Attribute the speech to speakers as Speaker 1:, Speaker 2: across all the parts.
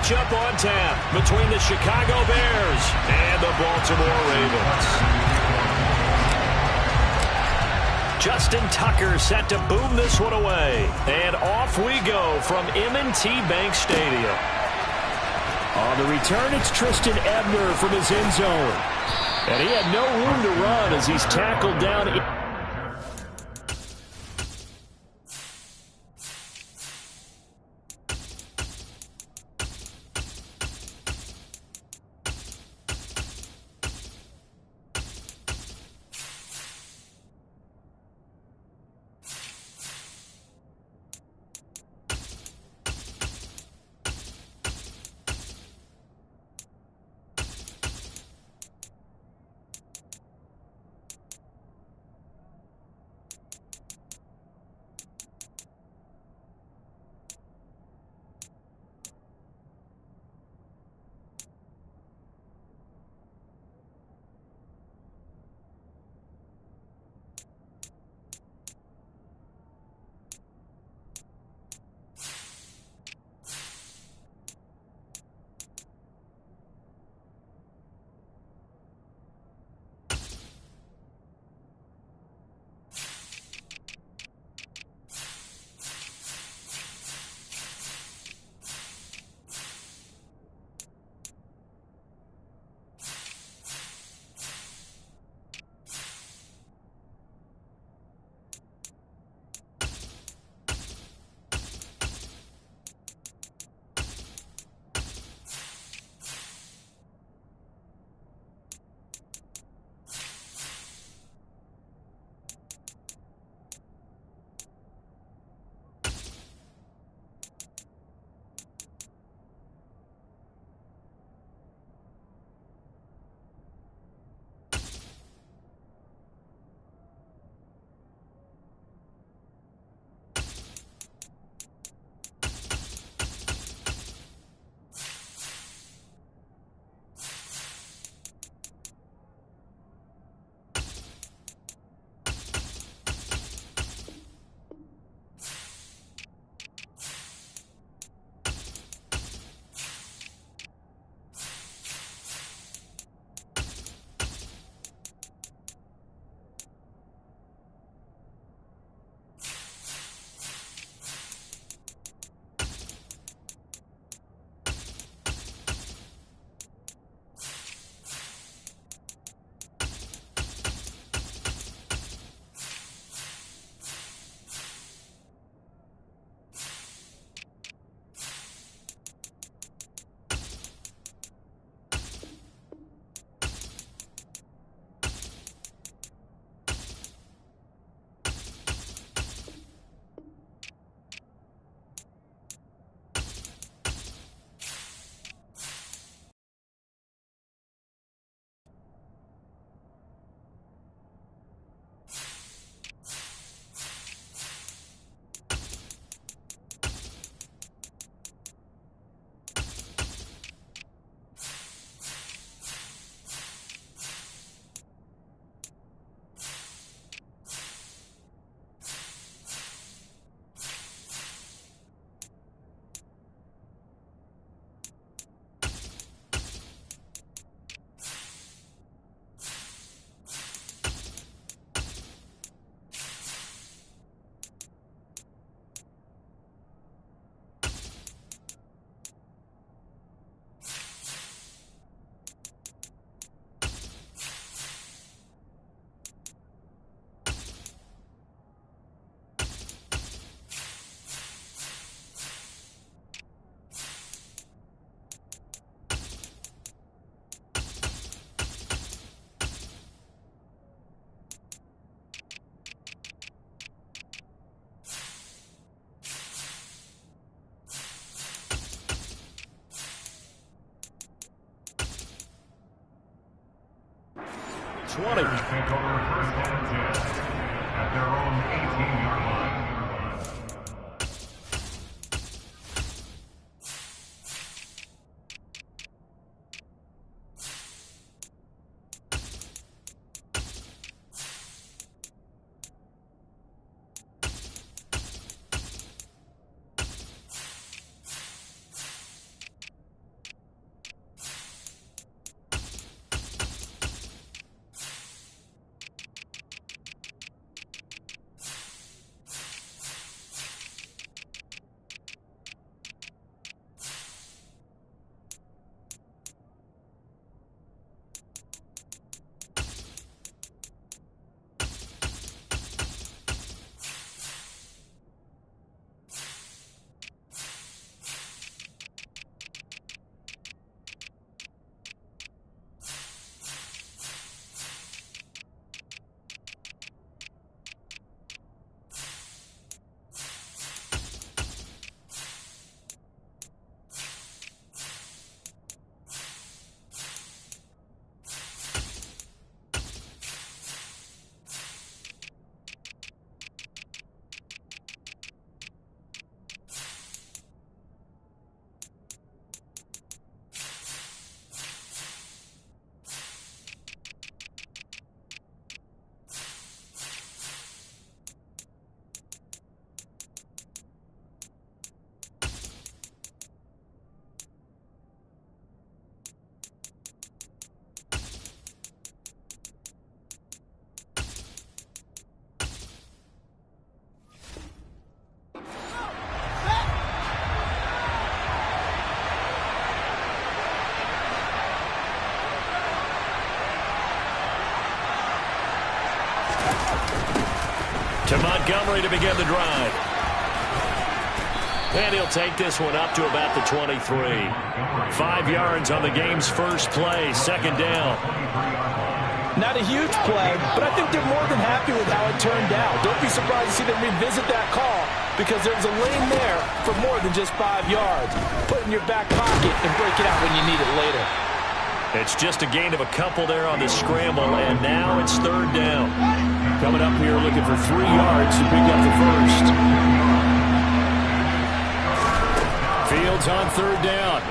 Speaker 1: matchup on tap between the Chicago Bears and the Baltimore Ravens. Justin Tucker set to boom this one away. And off we go from M&T Bank Stadium. On the return, it's Tristan Ebner from his end zone. And he had no room to run as he's tackled down.
Speaker 2: Take over first and 10 at their own 18-yard line.
Speaker 1: To Montgomery to begin the drive. And he'll take this one up to about the 23. 5 yards on the game's first play, second down.
Speaker 3: Not a huge play, but I think they're more than happy with how it turned out. Don't be surprised to see them revisit that call because there's a lane there for more than just 5 yards. Put it in your back pocket and break it out when you need it later.
Speaker 1: It's just a gain of a couple there on the scramble, and now it's third down. Coming up here looking for 3 yards to pick up the first. Fields on third down.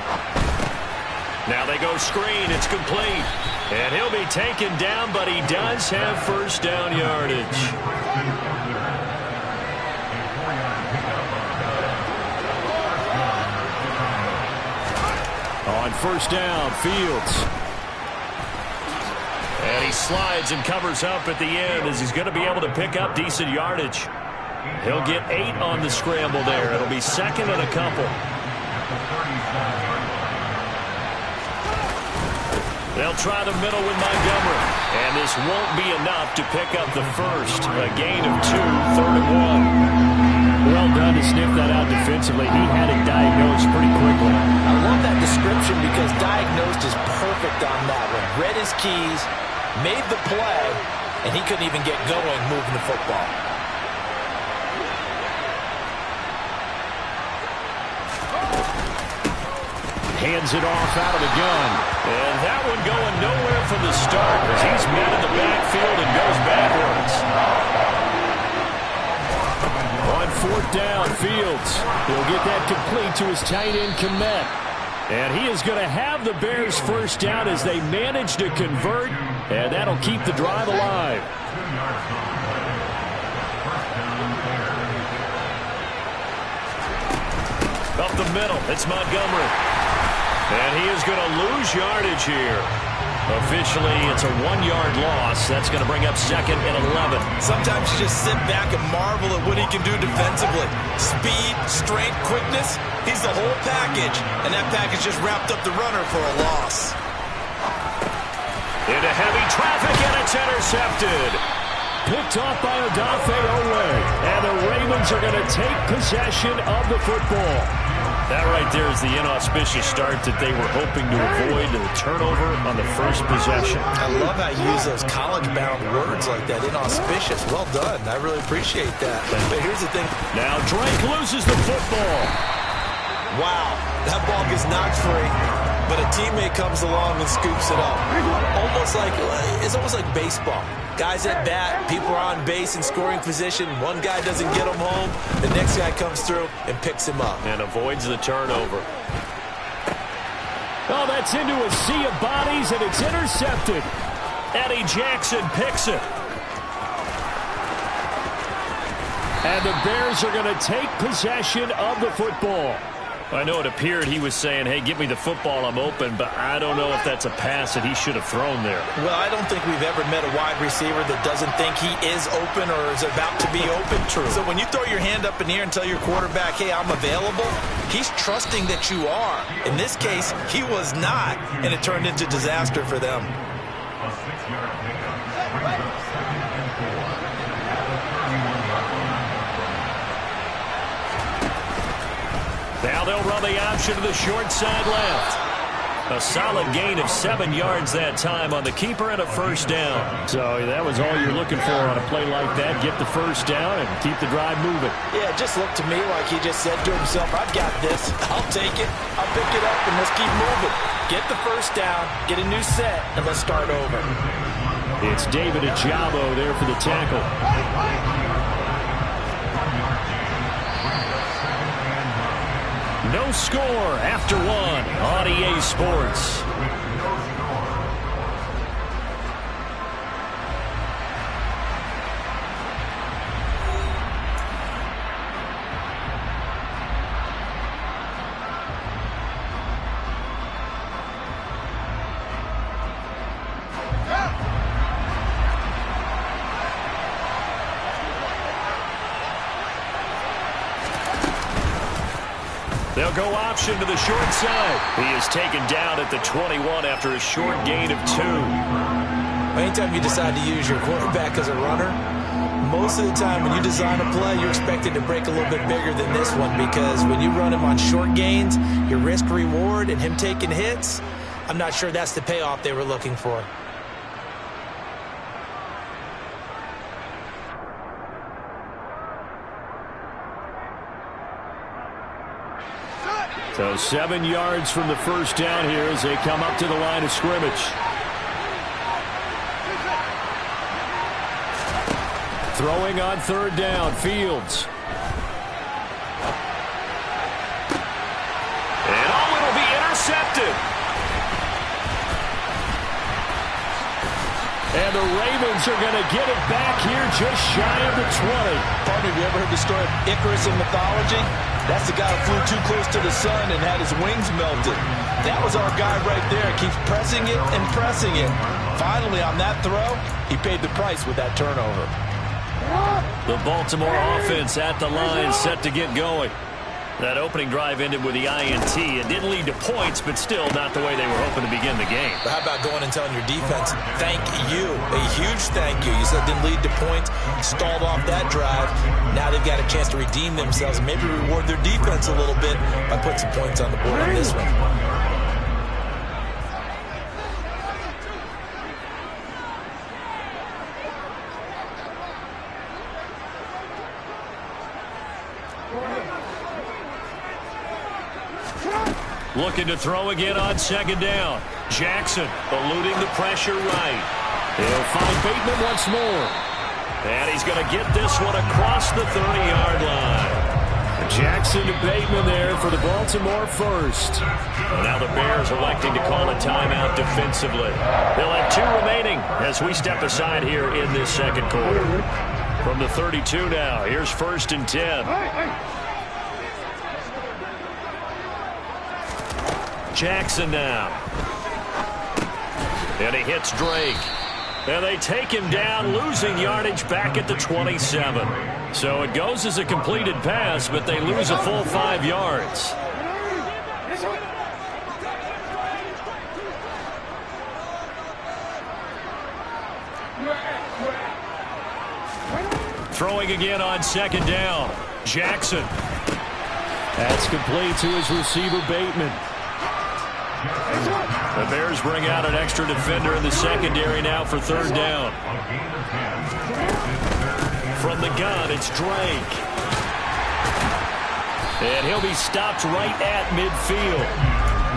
Speaker 1: Now they go screen. It's complete. And he'll be taken down, but he does have first down yardage. On first down, Fields. And he slides and covers up at the end as he's going to be able to pick up decent yardage. He'll get 8 on the scramble there. It'll be second and a couple. They'll try the middle with Montgomery. And this won't be enough to pick up the first. A gain of 2, third and 1. Well done to sniff that out defensively. He had it diagnosed pretty quickly.
Speaker 3: I love that description because diagnosed is perfect on that one. Read his keys, made the play, and he couldn't even get going moving the football.
Speaker 1: Hands it off out of the gun. And that one going nowhere from the start as he's met in the backfield and goes backwards. On fourth down, Fields. He'll get that complete to his tight end, Kmet. And he is going to have the Bears first down as they manage to convert. And that'll keep the drive alive. Up the middle, it's Montgomery. And he is going to lose yardage here. Officially, it's a 1-yard loss. That's going to bring up second and 11.
Speaker 3: Sometimes you just sit back and marvel at what he can do defensively. Speed, strength, quickness. He's the whole package. And that package just wrapped up the runner for a loss.
Speaker 1: Into heavy traffic, and it's intercepted. Picked off by Odafe Oweh. And the Ravens are going to take possession of the football. That right there is the inauspicious start that they were hoping to avoid, the turnover on the first possession.
Speaker 3: I love how you use those college-bound words like that, inauspicious. Well done. I really appreciate that. But here's the thing.
Speaker 1: Now Drake loses the football.
Speaker 3: Wow, that ball gets knocked free, but a teammate comes along and scoops it up. It's almost like baseball. Guys at bat, people are on base in scoring position. One guy doesn't get him home. The next guy comes through and picks him up.
Speaker 1: And avoids the turnover. Oh, that's into a sea of bodies, and it's intercepted. Eddie Jackson picks it. And the Bears are going to take possession of the football. I know it appeared he was saying, hey, give me the football, I'm open, but I don't know if that's a pass that he should have thrown there.
Speaker 3: Well, I don't think we've ever met a wide receiver that doesn't think he is open or is about to be open. True. So when you throw your hand up in the air and tell your quarterback, hey, I'm available, he's trusting that you are. In this case, he was not, and it turned into disaster for them.
Speaker 2: A 6-yard pickup brings up second and 4 at the 31-yard line.
Speaker 1: Now they'll run the option to the short side left. A solid gain of 7 yards that time on the keeper and a first down. So that was all you're looking for on a play like that. Get the first down and keep the drive moving.
Speaker 3: Yeah, it just looked to me like he just said to himself, I've got this. I'll take it. I'll pick it up, and let's keep moving. Get the first down, get a new set, and let's start over.
Speaker 1: It's David Ojabo there for the tackle. No score after one on EA Sports. They'll go option to the short side. He is taken down at the 21 after a short gain of 2.
Speaker 3: Anytime you decide to use your quarterback as a runner, most of the time when you design a play, you're expected to break a little bit bigger than this one, because when you run him on short gains, your risk-reward and him taking hits, I'm not sure that's the payoff they were looking for.
Speaker 1: So 7 yards from the first down here as they come up to the line of scrimmage. Throwing on third down, Fields. And it'll be intercepted. And the Ravens are going to get it back here just shy of the 20.
Speaker 3: Partner, have you ever heard the story of Icarus in mythology? That's the guy who flew too close to the sun and had his wings melted. That was our guy right there. Keeps pressing it and pressing it. Finally, on that throw, he paid the price with that turnover.
Speaker 1: The Baltimore offense at the line, set to get going. That opening drive ended with the INT. It didn't lead to points, but still not the way they were hoping to begin the game.
Speaker 3: But how about going and telling your defense, thank you, a huge thank you. You said it didn't lead to points, stalled off that drive. Now they've got a chance to redeem themselves and maybe reward their defense a little bit by putting some points on the board on this one.
Speaker 1: Looking to throw again on second down. Jackson eluding the pressure right. He'll find Bateman once more. And he's going to get this one across the 30-yard line. Jackson to Bateman there for the Baltimore first. And now the Bears electing to call a timeout defensively. They'll have 2 remaining as we step aside here in this second quarter. From the 32 now, here's 1st and 10. Jackson now. And he hits Drake. And they take him down, losing yardage back at the 27. So it goes as a completed pass, but they lose a full 5 yards. Throwing again on second down. Jackson. That's complete to his receiver, Bateman. The Bears bring out an extra defender in the secondary now for third down. From the gun, it's Drake. And he'll be stopped right at midfield.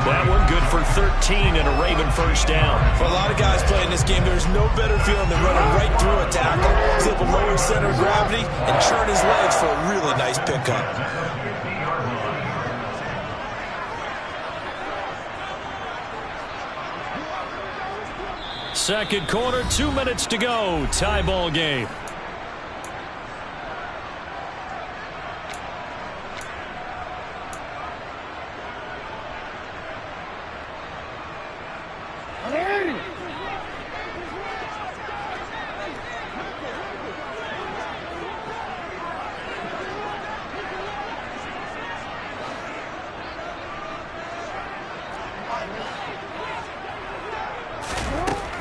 Speaker 1: That one good for 13 and a Raven first down.
Speaker 3: For a lot of guys playing this game, there's no better feeling than running right through a tackle. He's able to lower his center of gravity and churn his legs for a really nice pickup.
Speaker 1: Second quarter, 2 minutes to go. Tie ball game.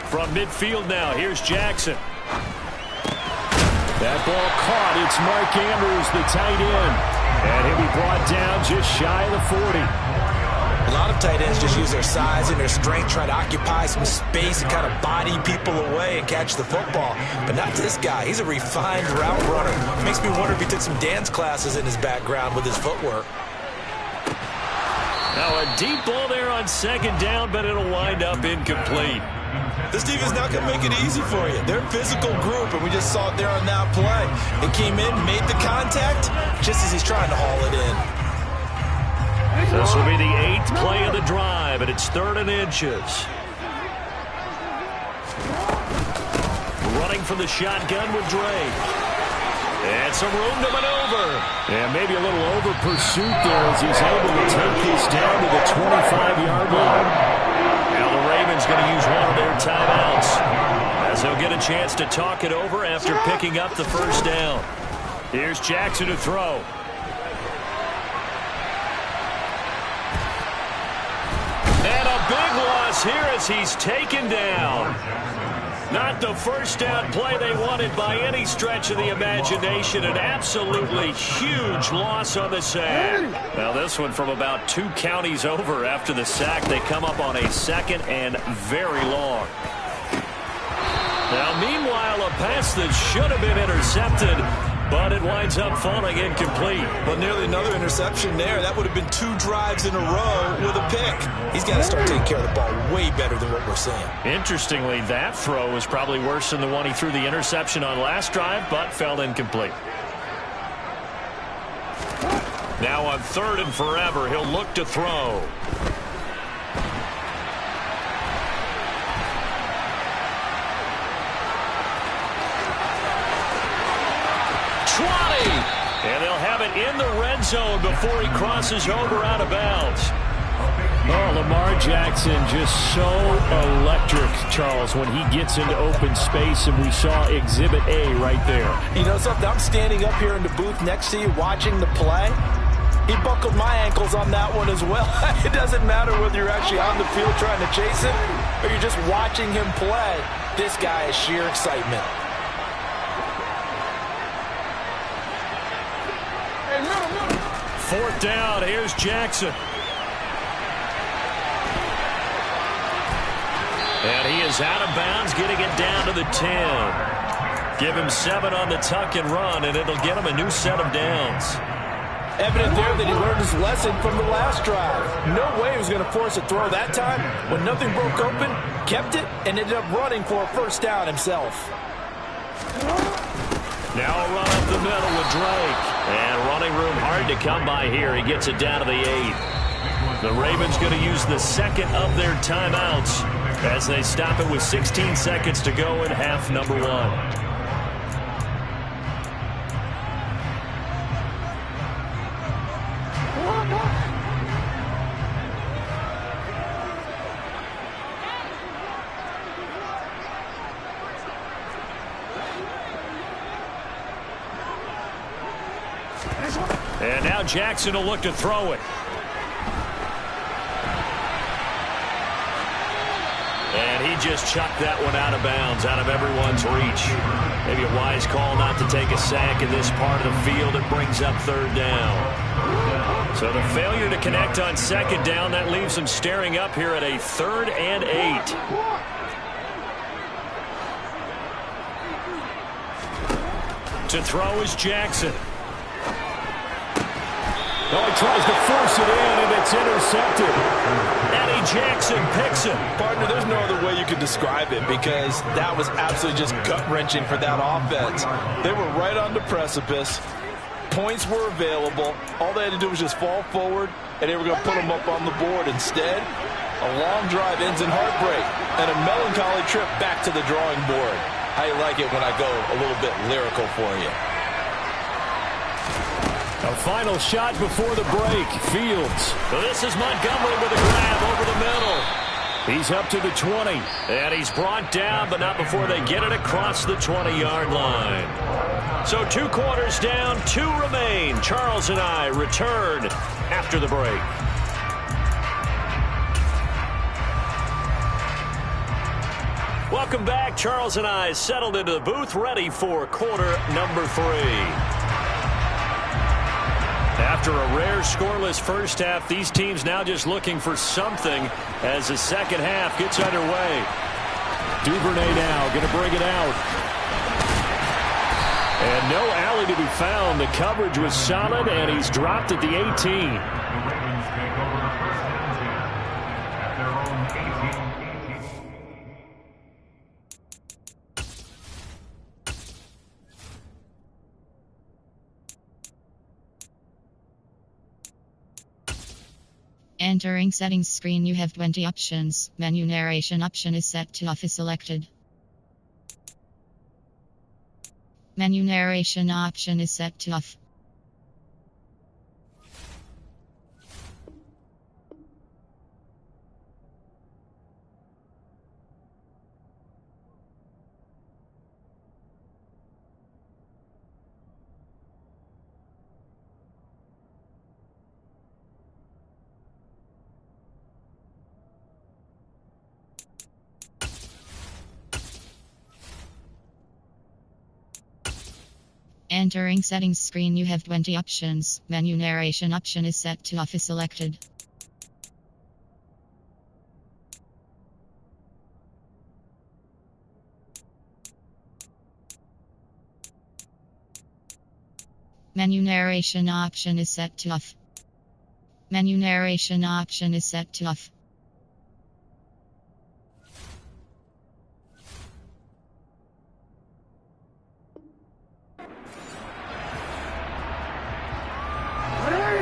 Speaker 1: From midfield now, here's Jackson. That ball caught. It's Mark Andrews, the tight end. And he'll be brought down just shy of the 40.
Speaker 3: A lot of tight ends just use their size and their strength, try to occupy some space and kind of body people away and catch the football. But not this guy. He's a refined route runner. Makes me wonder if he took some dance classes in his background with his footwork.
Speaker 1: Now a deep ball there on second down, but it'll wind up incomplete.
Speaker 3: This defense not going to make it easy for you. They're a physical group, and we just saw it there on that play. They came in, made the contact, just as he's trying to haul it in.
Speaker 1: This will be the 8th play of the drive, and it's 3rd and inches. Running from the shotgun with Drake. And some room to maneuver. And maybe a little over pursuit there as he's able to take this down to the 25-yard line. Now the Ravens going to use one of their timeouts as they'll get a chance to talk it over after picking up the first down. Here's Jackson to throw. And a big loss falls here as he's taken down. Not the first down play they wanted by any stretch of the imagination. An absolutely huge loss on the sack. Now this one from about 2 counties over after the sack. They come up on a second and very long. Now meanwhile, a pass that should have been intercepted, but it winds up falling incomplete.
Speaker 3: Well, nearly another interception there. That would have been 2 drives in a row with a pick. He's got to start taking care of the ball way better than what we're seeing.
Speaker 1: Interestingly, that throw was probably worse than the one he threw the interception on last drive, but fell incomplete. Now on 3rd and forever, he'll look to throw. And they'll have it in the red zone before he crosses over out of bounds. Oh, Lamar Jackson just so electric, Charles, when he gets into open space, and we saw Exhibit A right there.
Speaker 3: You know something? I'm standing up here in the booth next to you watching the play. He buckled my ankles on that one as well. It doesn't matter whether you're actually on the field trying to chase it or you're just watching him play. This guy is sheer excitement.
Speaker 1: 4th down, here's Jackson. And he is out of bounds, getting it down to the 10. Give him 7 on the tuck and run, and it'll get him a new set of downs.
Speaker 3: Evident there that he learned his lesson from the last drive. No way he was going to force a throw that time. When nothing broke open, kept it, and ended up running for a 1st down himself.
Speaker 1: Now a run up the middle with Drake. And running room hard to come by here. He gets it down to the 8. The Ravens going to use the 2nd of their timeouts as they stop it with 16 seconds to go in half number 1. And now Jackson will look to throw it. And he just chucked that one out of bounds, out of everyone's reach. Maybe a wise call not to take a sack in this part of the field. It brings up 3rd down. So the failure to connect on 2nd down, that leaves him staring up here at a 3rd and 8. To throw is Jackson. Oh, he tries to force it in, and it's intercepted. Eddie Jackson picks it.
Speaker 3: Partner, there's no other way you could describe it because that was absolutely just gut-wrenching for that offense. They were right on the precipice. Points were available. All they had to do was just fall forward, and they were going to put them up on the board. Instead, a long drive ends in heartbreak and a melancholy trip back to the drawing board. How you like it when I go a little bit lyrical for you?
Speaker 1: A final shot before the break. Fields. This is Montgomery with a grab over the middle. He's up to the 20. And he's brought down, but not before they get it across the 20-yard line. So 2 quarters down, 2 remain. Charles and I return after the break. Welcome back. Charles and I settled into the booth, ready for quarter number 3. After a rare scoreless first half, these teams now just looking for something as the second half gets underway. Duvernay now going to bring it out. And no alley to be found. The coverage was solid, and he's dropped at the 18.
Speaker 2: The Ravens take over 1st and 10 at their own 18.
Speaker 4: Entering settings screen, you have 20 options. Menu narration option is set to off is selected. Menu narration option is set to off. Entering settings screen, you have 20 options. Menu narration option is set to off is selected. Menu narration option is set to off. Menu narration option is set to off.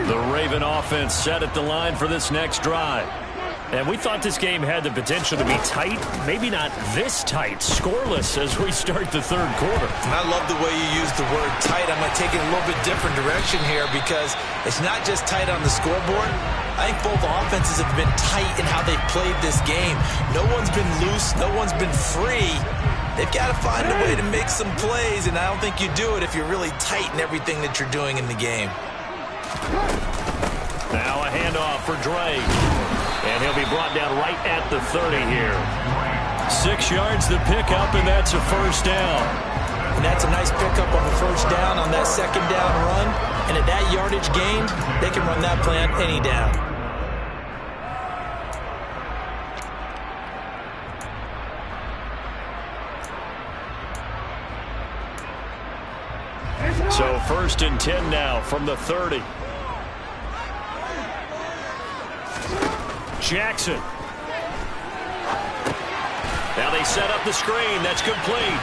Speaker 1: The Raven offense set at the line for this next drive. And we thought this game had the potential to be tight, maybe not this tight, scoreless as we start the third quarter.
Speaker 3: And I love the way you use the word tight. I'm going to take it a little bit different direction here because it's not just tight on the scoreboard. I think both offenses have been tight in how they've played this game. No one's been loose. No one's been free. They've got to find a way to make some plays, and I don't think you do it if you're really tight in everything that you're doing in the game.
Speaker 1: Now a handoff for Drake. And he'll be brought down right at the 30 here. 6 yards to pick up, and that's a first down.
Speaker 3: And that's a nice pickup on the first down on that second down run. And at that yardage gained, they can run that play on any down.
Speaker 1: So 1st and 10 now from the 30. Jackson. Now they set up the screen. That's complete.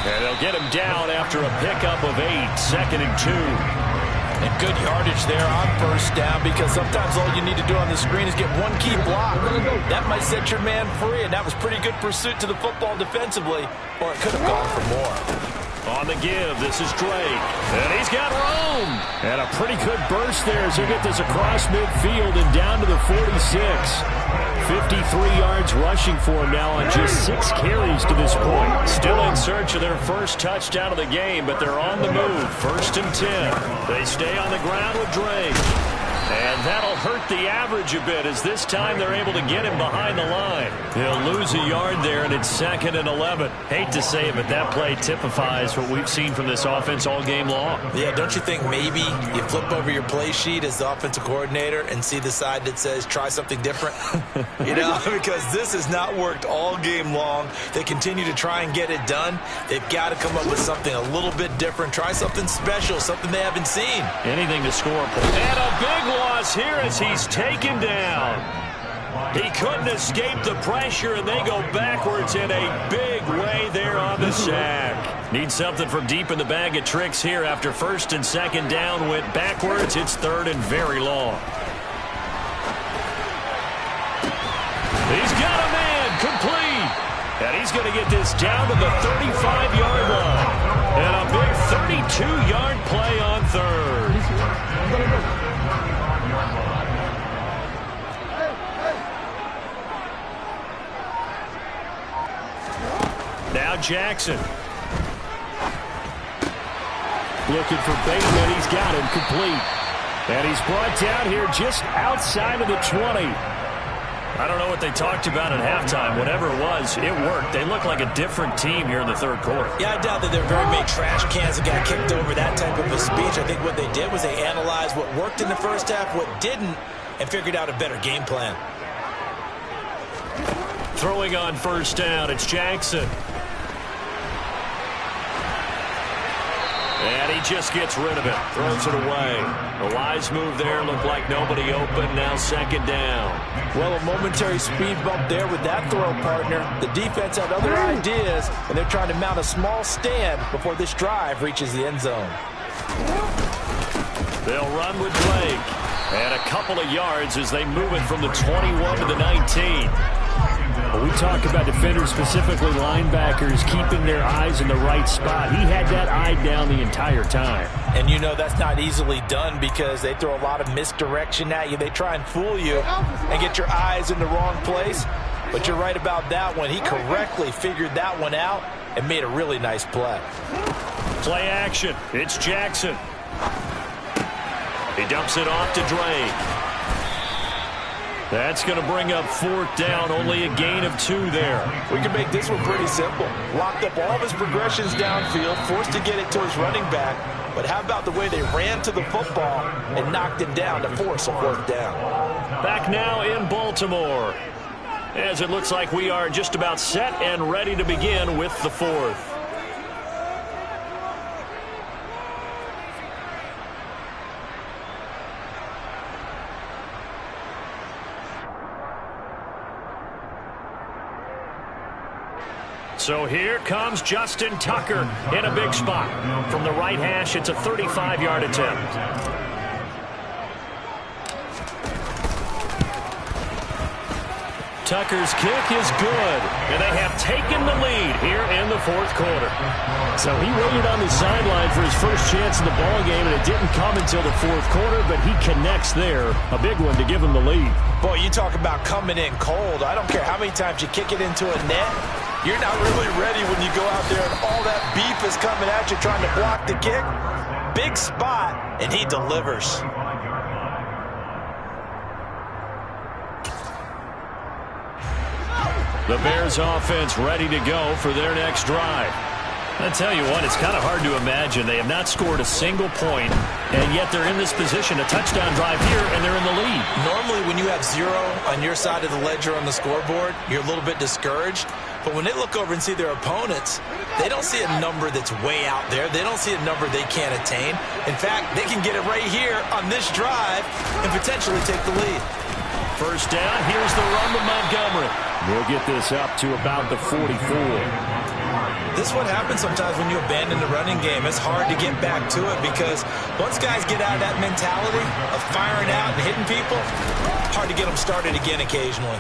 Speaker 1: And they'll get him down after a pickup of 8. 2nd and 2.
Speaker 3: And good yardage there on first down because sometimes all you need to do on the screen is get one key block. That might set your man free, and that was pretty good pursuit to the football defensively, or it could have gone for more.
Speaker 1: On the give, this is Drake. And he's got room. And a pretty good burst there as he'll get this across midfield and down to the 46. 53 yards rushing for him now on just 6 carries to this point. Still in search of their first touchdown of the game, but they're on the move. 1st and 10. They stay on the ground with Drake. And that'll hurt the average a bit as this time they're able to get him behind the line. He'll lose a yard there, and it's 2nd and 11. Hate to say it, but that play typifies what we've seen from this offense all game long.
Speaker 3: Yeah, don't you think maybe you flip over your play sheet as the offensive coordinator and see the side that says try something different? You know, because this has not worked all game long. They continue to try and get it done. They've got to come up with something a little bit different. Try something special, something they haven't seen.
Speaker 1: Anything to score. And a big loss here as he's taken down. He couldn't escape the pressure, and they go backwards in a big way there on the sack. Need something from deep in the bag of tricks here after 1st and 2nd down went backwards. It's 3rd and very long. He's got a man complete. And he's going to get this down to the 35-yard line. And a big 32-yard play on 3rd. Now Jackson. Looking for Bateman. He's got him complete. And he's brought down here just outside of the 20. I don't know what they talked about at halftime. Whatever it was, it worked. They look like a different team here in the 3rd quarter.
Speaker 3: Yeah, I doubt that there are very many trash cans that got kicked over that type of a speech. I think what they did was they analyzed what worked in the first half, what didn't, and figured out a better game plan.
Speaker 1: Throwing on 1st down, it's Jackson. And he just gets rid of it. Throws it away. A wise move there. Looked like nobody open. Now 2nd down.
Speaker 3: Well, a momentary speed bump there with that throw, partner. The defense had other ideas, and they're trying to mount a small stand before this drive reaches the end zone.
Speaker 1: They'll run with Drake. And a couple of yards as they move it from the 21 to the 19. When we talk about defenders, specifically linebackers, keeping their eyes in the right spot. He had that eye down the entire time.
Speaker 3: And you know that's not easily done because they throw a lot of misdirection at you. They try and fool you and get your eyes in the wrong place. But you're right about that one. He correctly figured that one out and made a really nice play.
Speaker 1: Play action. It's Jackson. He dumps it off to Drake. That's going to bring up 4th down, only a gain of 2 there.
Speaker 3: We can make this one pretty simple. Locked up all of his progressions downfield, forced to get it to his running back. But how about the way they ran to the football and knocked him down to force a 4th down?
Speaker 1: Back now in Baltimore, as it looks like we are just about set and ready to begin with the 4th. So here comes Justin Tucker in a big spot. From the right hash, it's a 35-yard attempt. Tucker's kick is good, and they have taken the lead here in the 4th quarter. So he waited on the sideline for his first chance in the ballgame, and it didn't come until the 4th quarter, but he connects there. A big one to give him the lead.
Speaker 3: Boy, you talk about coming in cold. I don't care how many times you kick it into a net. You're not really ready when you go out there and all that beef is coming at you trying to block the kick. Big spot, and he delivers.
Speaker 1: The Bears offense ready to go for their next drive. I tell you what, it's kind of hard to imagine. They have not scored a single point, and yet they're in this position, a touchdown drive here, and they're in the lead.
Speaker 3: Normally, when you have 0 on your side of the ledger on the scoreboard, you're a little bit discouraged. But when they look over and see their opponents, they don't see a number that's way out there. They don't see a number they can't attain. In fact, they can get it right here on this drive and potentially take the lead.
Speaker 1: First down, here's the run to Montgomery. We'll get this up to about the 44.
Speaker 3: This is what happens sometimes when you abandon the running game. It's hard to get back to it because once guys get out of that mentality of firing out and hitting people, hard to get them started again occasionally.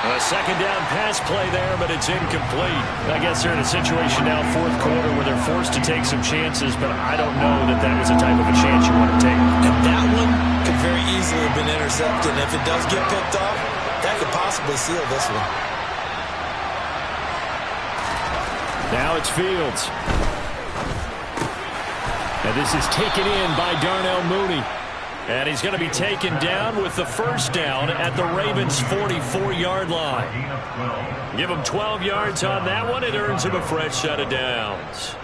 Speaker 1: A second down pass play there, but it's incomplete. I guess they're in a situation now, 4th quarter, where they're forced to take some chances, but I don't know that that was the type of a chance you want to take.
Speaker 3: And that one could very easily have been intercepted. And if it does get picked off, that could possibly seal this one.
Speaker 1: Now it's Fields. And this is taken in by Darnell Mooney. And he's going to be taken down with the first down at the Ravens' 44-yard line. Give him 12 yards on that one. It earns him a fresh set of downs.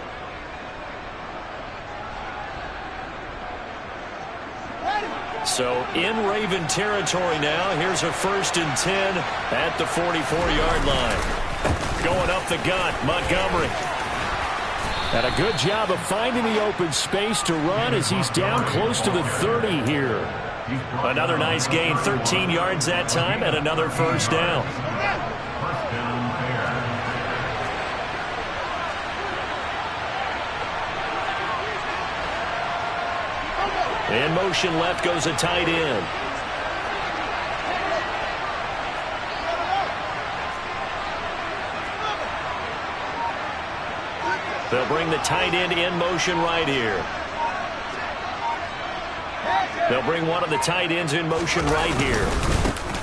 Speaker 1: So in Raven territory now. Here's a 1st and 10 at the 44-yard line. Going up the gut, Montgomery. And a good job of finding the open space to run as he's down close to the 30 here. Another nice gain, 13 yards that time, and another first down. In motion left goes a tight end. They'll bring the tight end in motion right here. They'll bring one of the tight ends in motion right here.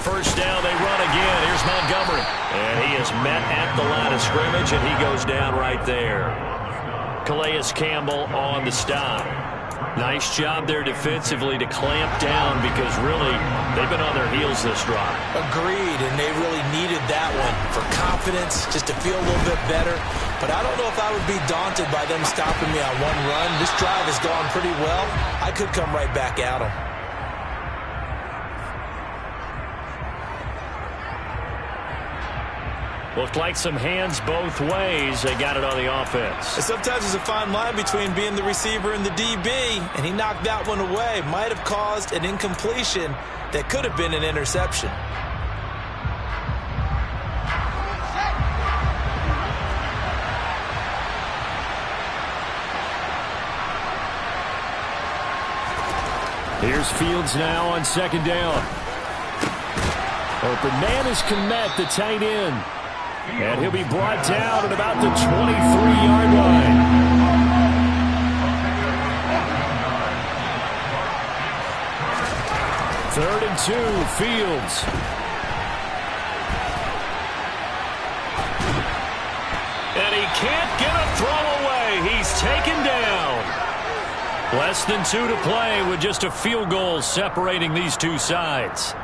Speaker 1: First down, they run again. Here's Montgomery. And he is met at the line of scrimmage, and he goes down right there. Calais Campbell on the stop. Nice job there defensively to clamp down because really they've been on their heels this drive.
Speaker 3: Agreed, and they really needed that one for confidence, just to feel a little bit better. But I don't know if I would be daunted by them stopping me on one run. This drive has gone pretty well. I could come right back at them.
Speaker 1: Looked like some hands both ways. They got it on the offense.
Speaker 3: And sometimes there's a fine line between being the receiver and the DB, and he knocked that one away. Might have caused an incompletion that could have been an interception.
Speaker 1: Here's Fields now on second down. Open man is Kmet, the tight end. And he'll be brought down at about the 23-yard line. Third and 2, Fields. And he can't get a throw away. He's taken down. Less than 2 to play with just a field goal separating these two sides.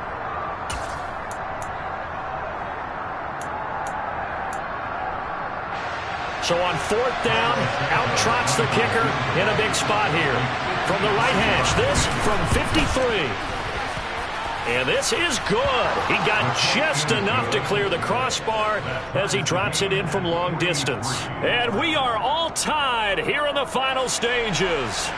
Speaker 1: So on 4th down, out trots the kicker in a big spot here. From the right hash, this from 53. And this is good. He got just enough to clear the crossbar as he drops it in from long distance. And we are all tied here in the final stages.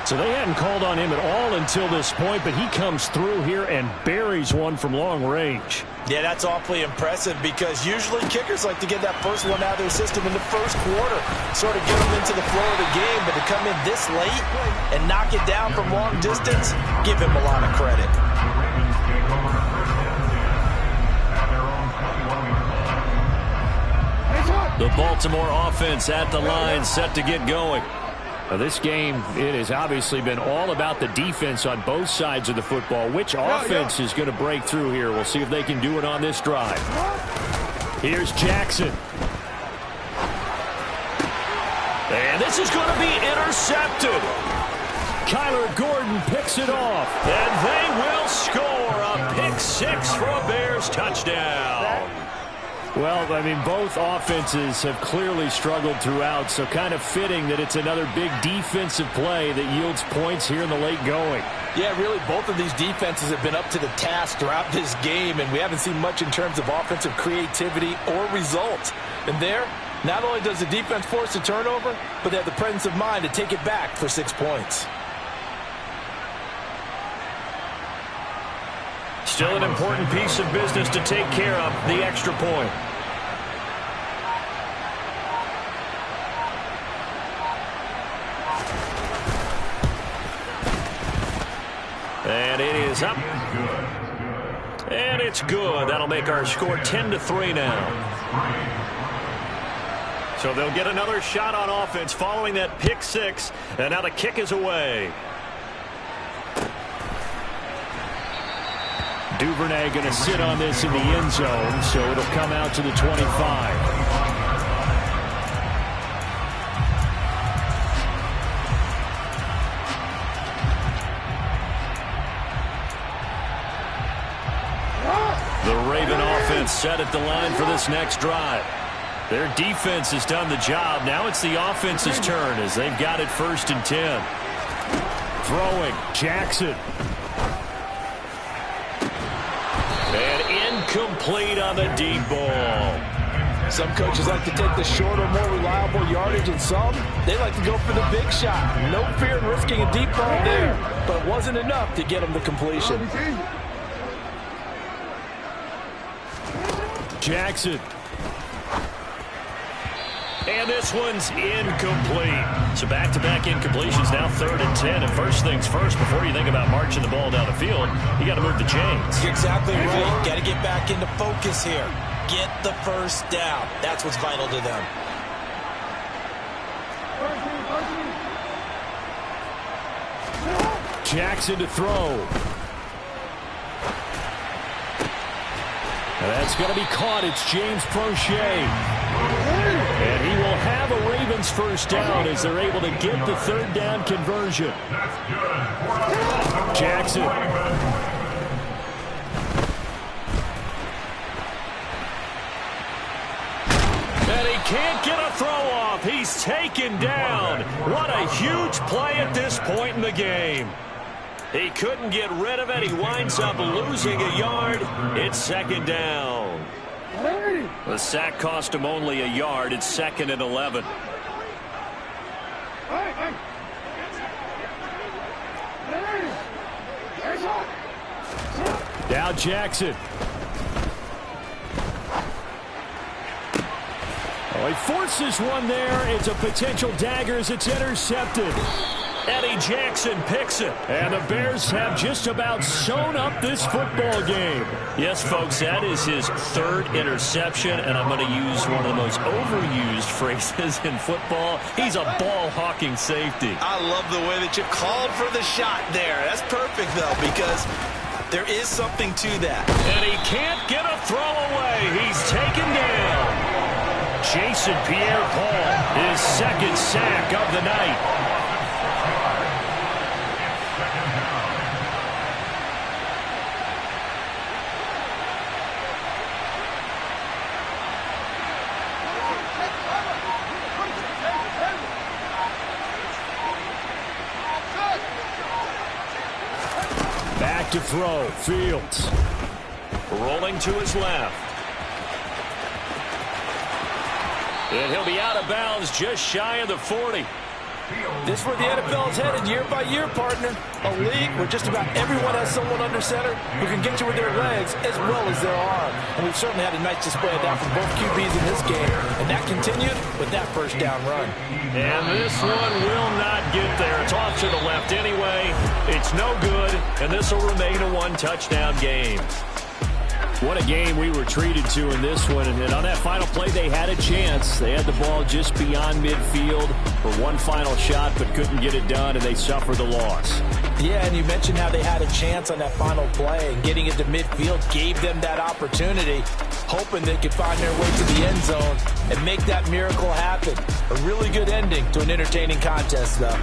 Speaker 1: So they hadn't called on him at all until this point, but he comes through here and buries one from long range.
Speaker 3: Yeah, that's awfully impressive because usually kickers like to get that first one out of their system in the first quarter, sort of get them into the flow of the game, but to come in this late and knock it down from long distance, give him a lot of credit.
Speaker 1: The Baltimore offense at the line, set to get going. Now this game, it has obviously been all about the defense on both sides of the football. Which offense is going to break through here? We'll see if they can do it on this drive. Here's Jackson. And this is going to be intercepted. Kyler Gordon picks it off. And they will score a pick six for a Bears touchdown. Well, I mean, both offenses have clearly struggled throughout, so kind of fitting that it's another big defensive play that yields points here in the late going.
Speaker 3: Yeah, really, both of these defenses have been up to the task throughout this game, and we haven't seen much in terms of offensive creativity or results. And there, not only does the defense force a turnover, but they have the presence of mind to take it back for 6 points.
Speaker 1: Still an important piece of business to take care of, the extra point. And it is up. And it's good. That'll make our score 10-3 now. So they'll get another shot on offense following that pick six. And now the kick is away. Duvernay going to sit on this in the end zone, so it'll come out to the 25. The Raven offense set at the line for this next drive. Their defense has done the job. Now it's the offense's turn as they've got it 1st and 10. Throwing, Jackson. Complete on the deep ball.
Speaker 3: Some coaches like to take the shorter, more reliable yardage, and some, they like to go for the big shot. No fear in risking a deep ball there, but it wasn't enough to get them the completion.
Speaker 1: Jackson. And this one's incomplete. So back-to-back incompletions, now 3rd and 10. And first things first, before you think about marching the ball down the field, you got to move the chains.
Speaker 3: You're exactly right. Got to get back into focus here. Get the first down. That's what's vital to them.
Speaker 1: Jackson to throw. And that's going to be caught. It's James Prochet. And he will have a Ravens first down as they're able to get the 3rd down conversion. Jackson. And he can't get a throw off. He's taken down. What a huge play at this point in the game. He couldn't get rid of it. He winds up losing a yard. It's 2nd down. The sack cost him only a yard. It's 2nd and 11. Now Jackson. Oh, he forces one there. It's a potential dagger as it's intercepted. Eddie Jackson picks it. And the Bears have just about sewn up this football game. Yes, folks, that is his 3rd interception, and I'm going to use one of the most overused phrases in football. He's a ball-hawking safety.
Speaker 3: I love the way that you called for the shot there. That's perfect, though, because there is something to that.
Speaker 1: And he can't get a throw away. He's taken down. Jason Pierre-Paul, his 2nd sack of the night. throw. Fields. Rolling to his left. And he'll be out of bounds just shy of the 40.
Speaker 3: This is where the NFL is headed year by year, partner. A league where just about everyone has someone under center who can get you with their legs as well as their arm. And we've certainly had a nice display of that from both QBs in this game. And that continued with that first down run.
Speaker 1: And this one will not get there. It's off to the left anyway. It's no good, and this will remain a one-touchdown game. What a game we were treated to in this one. And on that final play, they had a chance. They had the ball just beyond midfield for one final shot, but couldn't get it done, and they suffered the loss.
Speaker 3: Yeah, and you mentioned how they had a chance on that final play, and getting it to midfield gave them that opportunity, hoping they could find their way to the end zone and make that miracle happen. A really good ending to an entertaining contest, though.